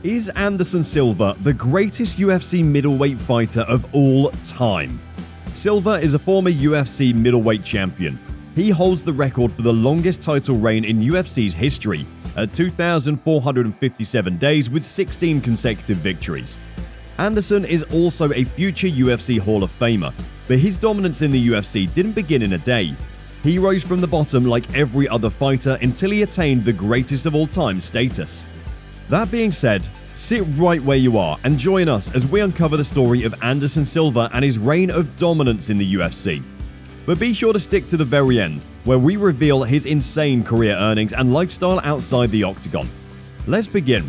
Is Anderson Silva the greatest UFC middleweight fighter of all time? Silva is a former UFC middleweight champion. He holds the record for the longest title reign in UFC's history at 2,457 days with 16 consecutive victories. Anderson is also a future UFC Hall-of-Famer, but his dominance in the UFC didn't begin in a day. He rose from the bottom like every other fighter until he attained the greatest of all time status. That being said, sit right where you are and join us as we uncover the story of Anderson Silva and his reign of dominance in the UFC. But be sure to stick to the very end, where we reveal his insane career earnings and lifestyle outside the octagon. Let's begin.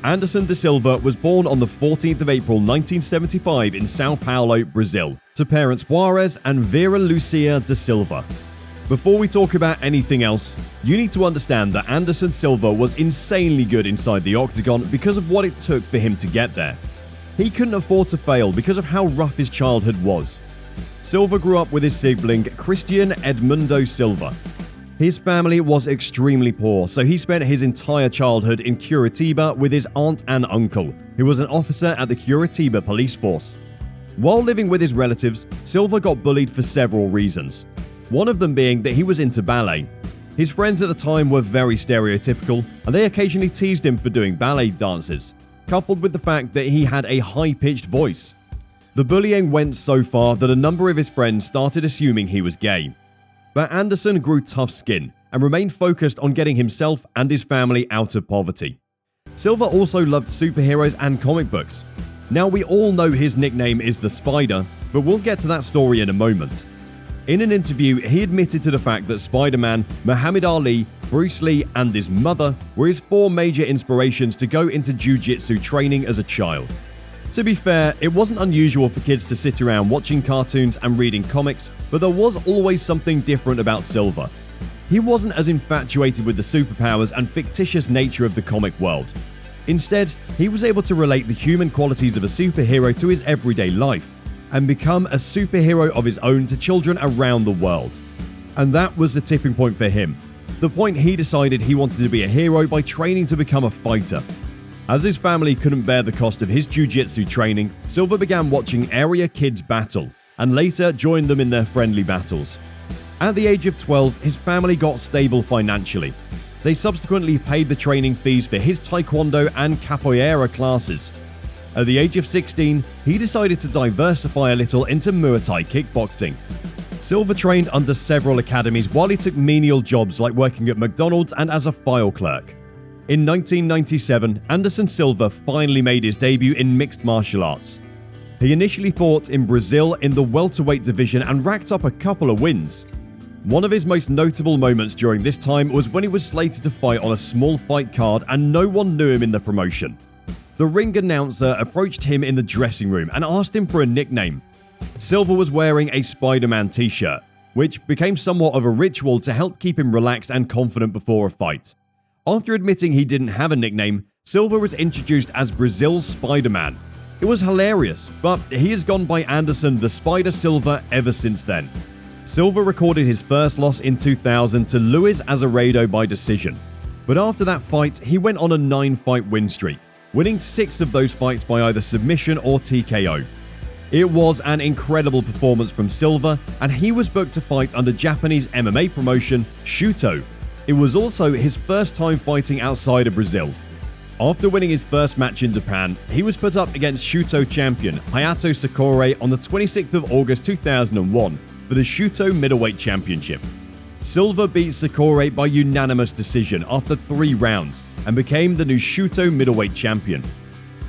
Anderson de Silva was born on the 14th of April 1975 in Sao Paulo, Brazil, to parents Juarez and Vera Lucia de Silva. Before we talk about anything else, you need to understand that Anderson Silva was insanely good inside the octagon because of what it took for him to get there. He couldn't afford to fail because of how rough his childhood was. Silva grew up with his sibling Christian Edmundo Silva. His family was extremely poor, so he spent his entire childhood in Curitiba with his aunt and uncle, who was an officer at the Curitiba police force. While living with his relatives, Silva got bullied for several reasons. One of them being that he was into ballet. His friends at the time were very stereotypical, and they occasionally teased him for doing ballet dances, coupled with the fact that he had a high-pitched voice. The bullying went so far that a number of his friends started assuming he was gay. But Anderson grew tough skin and remained focused on getting himself and his family out of poverty. Silva also loved superheroes and comic books. Now, we all know his nickname is the Spider, but we'll get to that story in a moment. In an interview, he admitted to the fact that Spider-Man, Muhammad Ali, Bruce Lee, and his mother were his four major inspirations to go into jiu-jitsu training as a child. To be fair, it wasn't unusual for kids to sit around watching cartoons and reading comics, but there was always something different about Silva. He wasn't as infatuated with the superpowers and fictitious nature of the comic world. Instead, he was able to relate the human qualities of a superhero to his everyday life and become a superhero of his own to children around the world. And that was the tipping point for him. The point he decided he wanted to be a hero by training to become a fighter. As his family couldn't bear the cost of his jiu-jitsu training, Silva began watching area kids battle, and later joined them in their friendly battles. At the age of 12, his family got stable financially. They subsequently paid the training fees for his taekwondo and capoeira classes. At the age of 16, he decided to diversify a little into Muay Thai kickboxing. Silva trained under several academies while he took menial jobs like working at McDonald's and as a file clerk. In 1997, Anderson Silva finally made his debut in mixed martial arts. He initially fought in Brazil in the welterweight division and racked up a couple of wins. One of his most notable moments during this time was when he was slated to fight on a small fight card and no one knew him in the promotion. The ring announcer approached him in the dressing room and asked him for a nickname. Silva was wearing a Spider-Man t-shirt, which became somewhat of a ritual to help keep him relaxed and confident before a fight. After admitting he didn't have a nickname, Silva was introduced as Brazil's Spider-Man. It was hilarious, but he has gone by Anderson the Spider Silva ever since then. Silva recorded his first loss in 2000 to Luis Azeredo by decision. But after that fight, he went on a 9-fight win streak, winning 6 of those fights by either submission or TKO. It was an incredible performance from Silva, and he was booked to fight under Japanese MMA promotion Shooto. It was also his first time fighting outside of Brazil. After winning his first match in Japan, he was put up against Shooto champion Hayato Sakura on the 26th of August 2001 for the Shooto Middleweight Championship. Silva beat Sakura by unanimous decision after 3 rounds and became the new Shooto Middleweight Champion.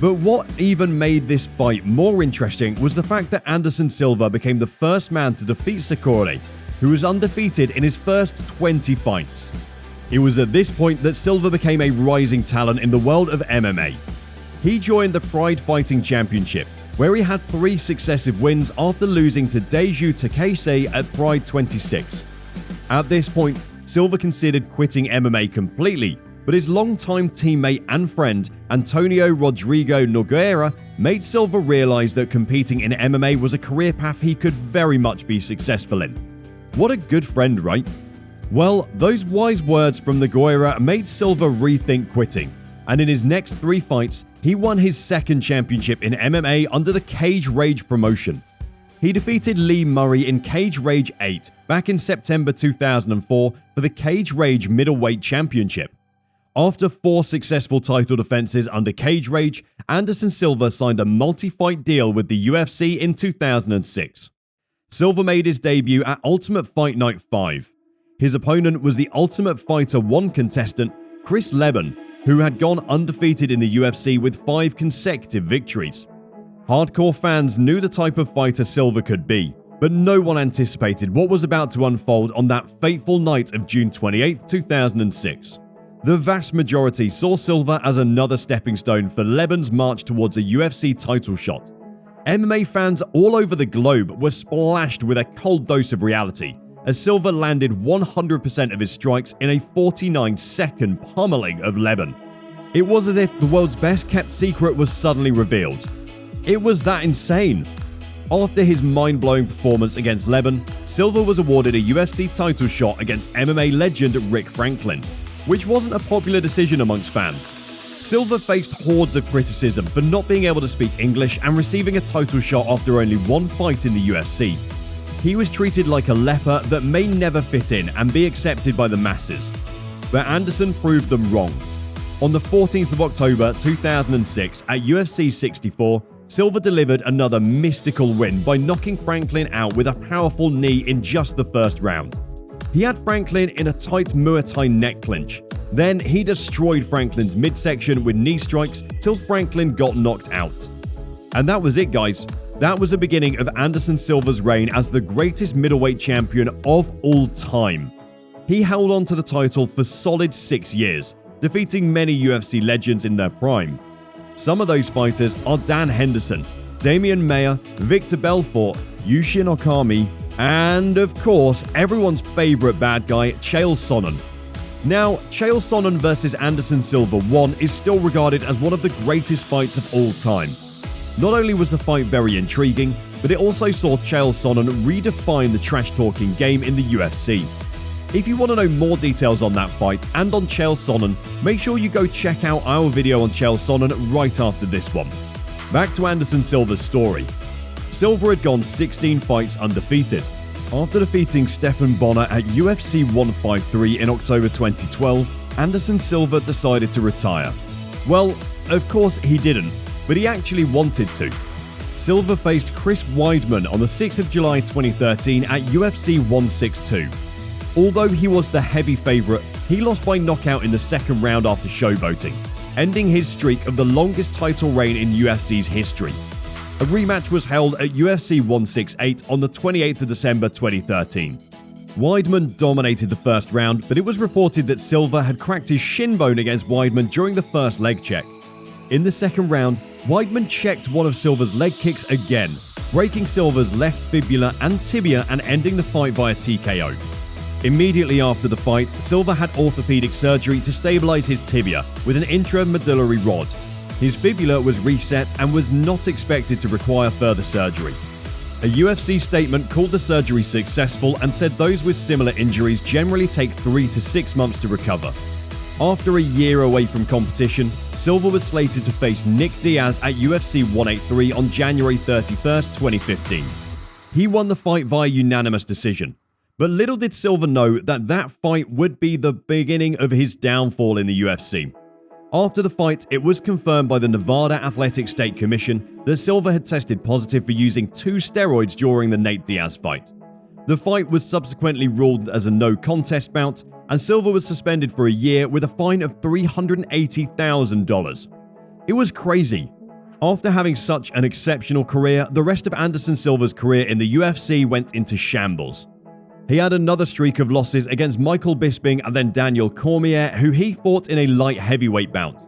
But what even made this fight more interesting was the fact that Anderson Silva became the first man to defeat Sakura, who was undefeated in his first 20 fights. It was at this point that Silva became a rising talent in the world of MMA. He joined the Pride Fighting Championship, where he had 3 successive wins after losing to Deju Takase at Pride 26. At this point, Silva considered quitting MMA completely, but his longtime teammate and friend Antonio Rodrigo Nogueira made Silva realize that competing in MMA was a career path he could very much be successful in. What a good friend, right? Well, those wise words from Nogueira made Silva rethink quitting. and in his next 3 fights, he won his second championship in MMA under the Cage Rage promotion. He defeated Lee Murray in Cage Rage 8 back in September 2004 for the Cage Rage Middleweight Championship. After 4 successful title defenses under Cage Rage, Anderson Silva signed a multi-fight deal with the UFC in 2006. Silva made his debut at Ultimate Fight Night 5. His opponent was the Ultimate Fighter 1 contestant, Chris Leben, who had gone undefeated in the UFC with 5 consecutive victories. Hardcore fans knew the type of fighter Silva could be, but no one anticipated what was about to unfold on that fateful night of June 28, 2006. The vast majority saw Silva as another stepping stone for Leben's march towards a UFC title shot. MMA fans all over the globe were splashed with a cold dose of reality as Silva landed 100% of his strikes in a 49-second pummeling of Leben. It was as if the world's best kept secret was suddenly revealed. It was that insane. After his mind-blowing performance against Leben, Silva was awarded a UFC title shot against MMA legend Rick Franklin, which wasn't a popular decision amongst fans. Silva faced hordes of criticism for not being able to speak English and receiving a title shot after only 1 fight in the UFC. He was treated like a leper that may never fit in and be accepted by the masses. But Anderson proved them wrong. On the 14th of October 2006 at UFC 64, Silva delivered another mystical win by knocking Franklin out with a powerful knee in just the first round. He had Franklin in a tight Muay Thai neck clinch. Then he destroyed Franklin's midsection with knee strikes till Franklin got knocked out. And that was it, guys. That was the beginning of Anderson Silva's reign as the greatest middleweight champion of all time. He held on to the title for solid 6 years, defeating many UFC legends in their prime. Some of those fighters are Dan Henderson, Damian Maia, Victor Belfort, Yushin Okami, and of course, everyone's favorite bad guy, Chael Sonnen. Now, Chael Sonnen vs Anderson Silva 1 is still regarded as one of the greatest fights of all time. Not only was the fight very intriguing, but it also saw Chael Sonnen redefine the trash-talking game in the UFC. If you want to know more details on that fight and on Chael Sonnen, make sure you go check out our video on Chael Sonnen right after this one. Back to Anderson Silva's story. Silva had gone 16 fights undefeated. After defeating Stephan Bonner at UFC 153 in October 2012, Anderson Silva decided to retire. Well, of course he didn't, but he actually wanted to. Silva faced Chris Weidman on the 6th of July 2013 at UFC 162. Although he was the heavy favourite, he lost by knockout in the second round after showboating, ending his streak of the longest title reign in UFC's history. A rematch was held at UFC 168 on the 28th of December 2013. Weidman dominated the first round, but it was reported that Silva had cracked his shin bone against Weidman during the first leg check. In the second round, Weidman checked one of Silva's leg kicks again, breaking Silva's left fibula and tibia and ending the fight via TKO. Immediately after the fight, Silva had orthopedic surgery to stabilize his tibia with an intramedullary rod. His fibula was reset and was not expected to require further surgery. A UFC statement called the surgery successful and said those with similar injuries generally take 3 to 6 months to recover. After a year away from competition, Silva was slated to face Nick Diaz at UFC 183 on January 31, 2015. He won the fight via unanimous decision. But little did Silva know that that fight would be the beginning of his downfall in the UFC. After the fight, it was confirmed by the Nevada Athletic State Commission that Silva had tested positive for using 2 steroids during the Nate Diaz fight. The fight was subsequently ruled as a no-contest bout, and Silva was suspended for a year with a fine of $380,000. It was crazy. After having such an exceptional career, the rest of Anderson Silva's career in the UFC went into shambles. He had another streak of losses against Michael Bisping and then Daniel Cormier, who he fought in a light heavyweight bout.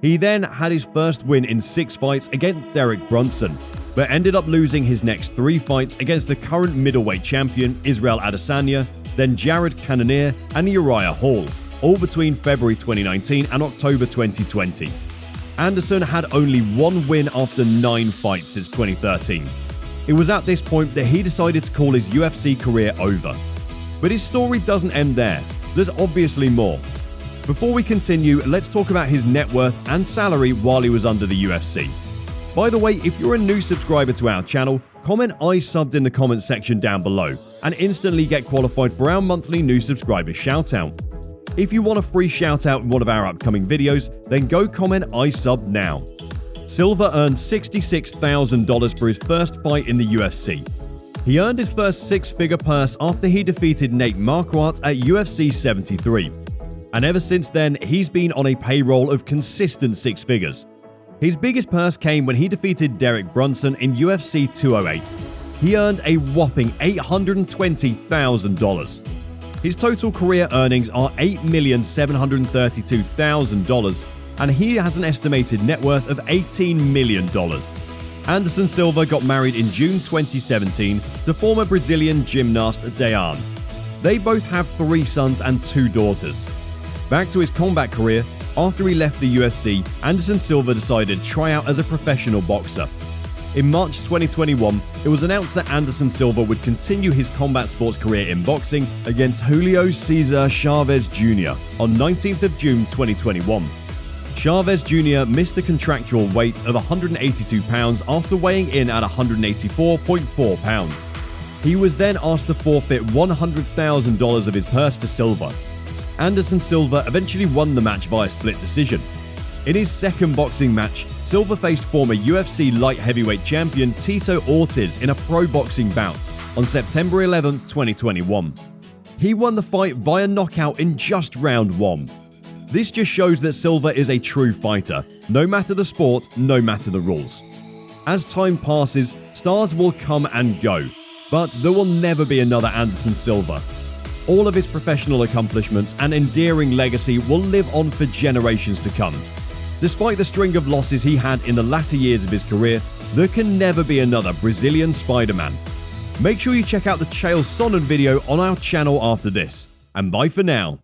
He then had his first win in 6 fights against Derek Brunson, but ended up losing his next 3 fights against the current middleweight champion Israel Adesanya, then Jared Cannonier and Uriah Hall, all between February 2019 and October 2020. Anderson had only 1 win after 9 fights since 2013. It was at this point that he decided to call his UFC career over. But his story doesn't end there. There's obviously more. Before we continue, let's talk about his net worth and salary while he was under the UFC. By the way, if you're a new subscriber to our channel, comment I subbed in the comments section down below and instantly get qualified for our monthly new subscriber shoutout. If you want a free shoutout in one of our upcoming videos, then go comment I subbed now. Silva earned $66,000 for his first fight in the UFC. He earned his first six-figure purse after he defeated Nate Marquardt at UFC 73. And ever since then, he's been on a payroll of consistent six figures. His biggest purse came when he defeated Derek Brunson in UFC 208. He earned a whopping $820,000. His total career earnings are $8,732,000, and he has an estimated net worth of $18 million. Anderson Silva got married in June 2017 to former Brazilian gymnast Diaz. They both have 3 sons and 2 daughters. Back to his combat career, after he left the UFC, Anderson Silva decided to try out as a professional boxer. In March 2021, it was announced that Anderson Silva would continue his combat sports career in boxing against Julio Cesar Chavez Jr. on 19th of June 2021. Chavez Jr. missed the contractual weight of 182 pounds after weighing in at 184.4 pounds. He was then asked to forfeit $100,000 of his purse to Silva. Anderson Silva eventually won the match via split decision. In his second boxing match, Silva faced former UFC light heavyweight champion Tito Ortiz in a pro boxing bout on September 11, 2021. He won the fight via knockout in just round 1. This just shows that Silva is a true fighter, no matter the sport, no matter the rules. As time passes, stars will come and go, but there will never be another Anderson Silva. All of his professional accomplishments and endearing legacy will live on for generations to come. Despite the string of losses he had in the latter years of his career, there can never be another Brazilian Spider-Man. Make sure you check out the Chael Sonnen video on our channel after this, and bye for now.